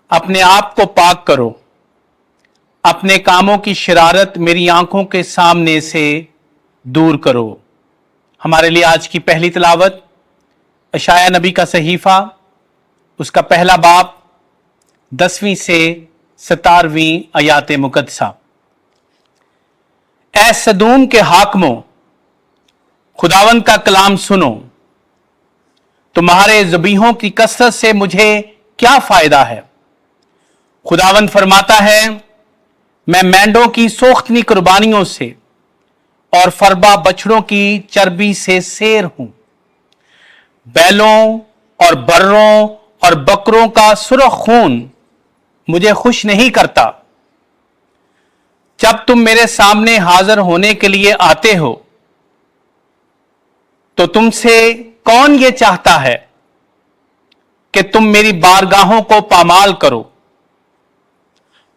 اپنے آپ کو پاک کرو، اپنے کاموں کی شرارت میری آنکھوں کے سامنے سے دور کرو۔ ہمارے لیے آج کی پہلی تلاوت اشعیاء نبی کا صحیفہ، اس کا پہلا باب 10ویں سے 17ویں آیات مقدسہ۔ اے سدوم کے حاکموں، خداوند کا کلام سنو، تمہارے ذبیحوں کی کثرت سے مجھے کیا فائدہ ہے؟ خداوند فرماتا ہے، میں مینڈوں کی سوختنی قربانیوں سے اور فربا بچڑوں کی چربی سے سیر ہوں۔ بیلوں اور بروں اور بکروں کا سرخ خون مجھے خوش نہیں کرتا۔ جب تم میرے سامنے حاضر ہونے کے لیے آتے ہو تو تم سے کون یہ چاہتا ہے کہ تم میری بارگاہوں کو پامال کرو؟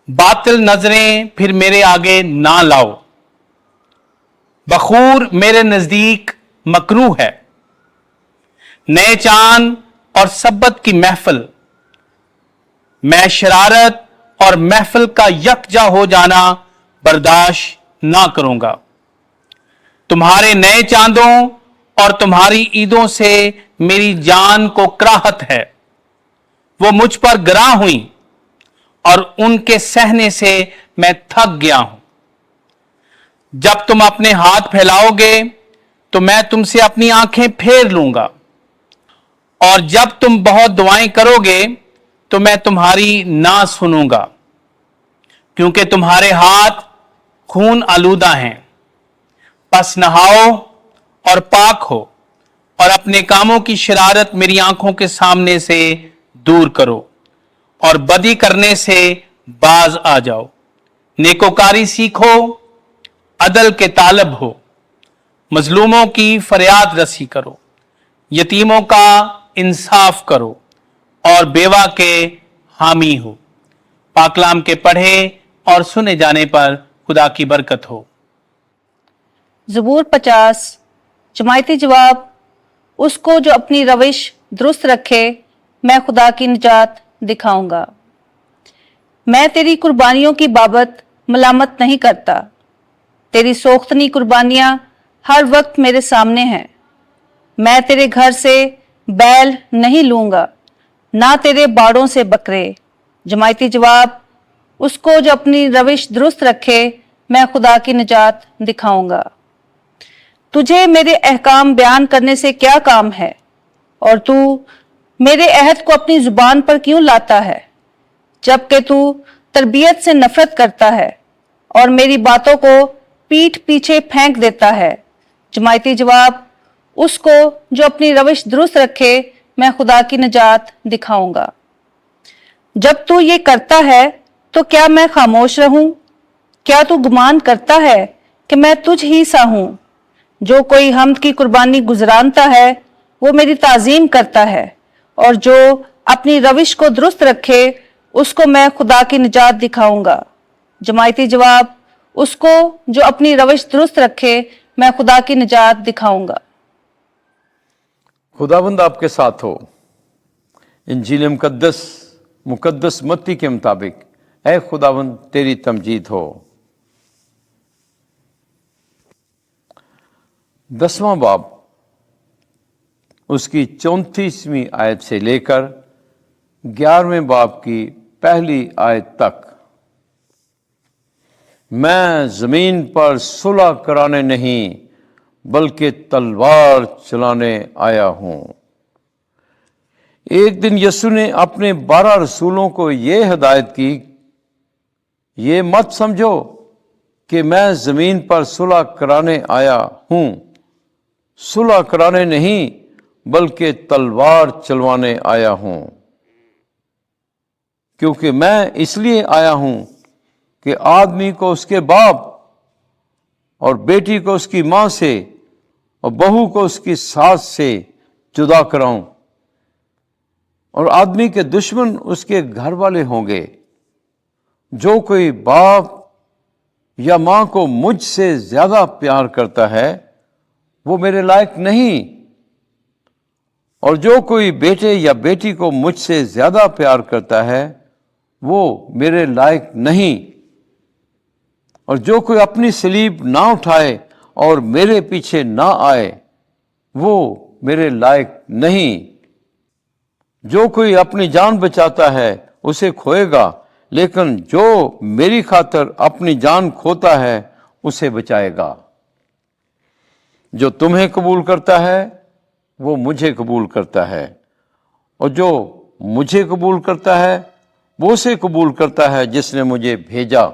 باطل نظریں پھر میرے آگے نہ لاؤ۔ بخور میرے نزدیک مکروہ ہے، نئے چاند اور سبت کی محفل، میں شرارت اور محفل کا یکجا ہو جانا برداشت نہ کروں گا۔ تمہارے نئے چاندوں اور تمہاری عیدوں سے میری جان کو کراہت ہے، وہ مجھ پر گراں ہوئیں اور ان کے سہنے سے میں تھک گیا ہوں۔ جب تم اپنے ہاتھ پھیلاؤ گے تو میں تم سے اپنی آنکھیں پھیر لوں گا، اور جب تم بہت دعائیں کرو گے تو میں تمہاری نہ سنوں گا، کیونکہ تمہارے ہاتھ خون آلودہ ہیں۔ پس نہاؤ اور پاک ہو، اور اپنے کاموں کی شرارت میری آنکھوں کے سامنے سے دور کرو، اور بدی کرنے سے باز آ جاؤ۔ نیکوکاری سیکھو، عدل کے طالب ہو، مظلوموں کی فریاد رسی کرو، یتیموں کا انصاف کرو، اور بیوہ کے حامی ہو۔ پاک کلام کے پڑھے اور سنے جانے پر خدا کی برکت ہو۔ زبور 50۔ جماعتی جواب: اس کو جو اپنی روش درست رکھے میں خدا کی نجات دکھاؤں گا۔ میں تیری قربانیوں کی بابت ملامت نہیں کرتا، تیری سوختنی قربانیاں ہر وقت میرے سامنے ہیں۔ میں تیرے گھر سے بیل نہیں لوں گا، نہ تیرے باڑوں سے بکرے۔ جماعتی جواب: اس کو جو اپنی روش درست رکھے میں خدا کی نجات دکھاؤں گا۔ تجھے میرے احکام بیان کرنے سے کیا کام ہے، اور تو میرے عہد کو اپنی زبان پر کیوں لاتا ہے؟ جبکہ تو تربیت سے نفرت کرتا ہے اور میری باتوں کو پیٹھ پیچھے پھینک دیتا ہے۔ جماعتی جواب: اس کو جو اپنی روش درست رکھے میں خدا کی نجات دکھاؤں گا۔ جب تو یہ کرتا ہے تو کیا میں خاموش رہوں؟ کیا تو گمان کرتا ہے کہ میں تجھ ہی سا ہوں؟ جو کوئی حمد کی قربانی گزرانتا ہے وہ میری تعظیم کرتا ہے، اور جو اپنی روش کو درست رکھے اس کو میں خدا کی نجات دکھاؤں گا۔ جماعتی جواب: اس کو جو اپنی روش درست رکھے میں خدا کی نجات دکھاؤں گا۔ خداوند آپ کے ساتھ ہو۔ انجیل مقدس متی کے مطابق اے خداوند تیری تمجید ہو۔ 10واں باب اس کی 34ویں آیت سے لے کر 11ویں باب کی پہلی آیت تک۔ میں زمین پر صلح کرانے نہیں بلکہ تلوار چلانے آیا ہوں۔ ایک دن یسوع نے اپنے 12 رسولوں کو یہ ہدایت کی، یہ مت سمجھو کہ میں زمین پر صلح کرانے آیا ہوں، صلح کرانے نہیں بلکہ تلوار چلوانے آیا ہوں۔ کیونکہ میں اس لیے آیا ہوں کہ آدمی کو اس کے باپ اور بیٹی کو اس کی ماں سے اور بہو کو اس کی ساس سے جدا کراؤں، اور آدمی کے دشمن اس کے گھر والے ہوں گے۔ جو کوئی باپ یا ماں کو مجھ سے زیادہ پیار کرتا ہے وہ میرے لائق نہیں، اور جو کوئی بیٹے یا بیٹی کو مجھ سے زیادہ پیار کرتا ہے وہ میرے لائق نہیں، اور جو کوئی اپنی صلیب نہ اٹھائے اور میرے پیچھے نہ آئے وہ میرے لائق نہیں۔ جو کوئی اپنی جان بچاتا ہے اسے کھوئے گا، لیکن جو میری خاطر اپنی جان کھوتا ہے اسے بچائے گا۔ جو تمہیں قبول کرتا ہے وہ مجھے قبول کرتا ہے، اور جو مجھے قبول کرتا ہے وہ اسے قبول کرتا ہے جس نے مجھے بھیجا۔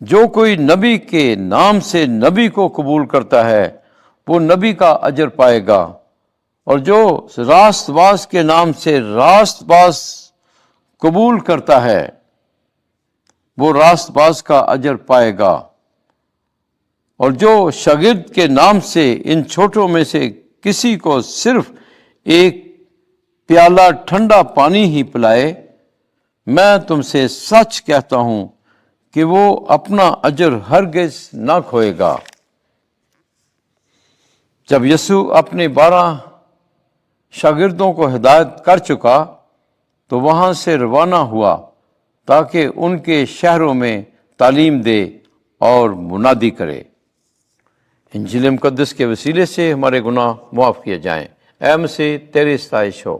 جو کوئی نبی کے نام سے نبی کو قبول کرتا ہے وہ نبی کا اجر پائے گا، اور جو راست باز کے نام سے راست باز قبول کرتا ہے وہ راست باز کا اجر پائے گا، اور جو شاگرد کے نام سے ان چھوٹوں میں سے کسی کو صرف ایک پیالہ ٹھنڈا پانی ہی پلائے، میں تم سے سچ کہتا ہوں کہ وہ اپنا اجر ہرگز نہ کھوئے گا۔ جب یسوع اپنے 12 شاگردوں کو ہدایت کر چکا تو وہاں سے روانہ ہوا تاکہ ان کے شہروں میں تعلیم دے اور منادی کرے۔ انجیل مقدس کے وسیلے سے ہمارے گناہ معاف کیے جائیں۔ اے مسیح تیری ستائش ہو۔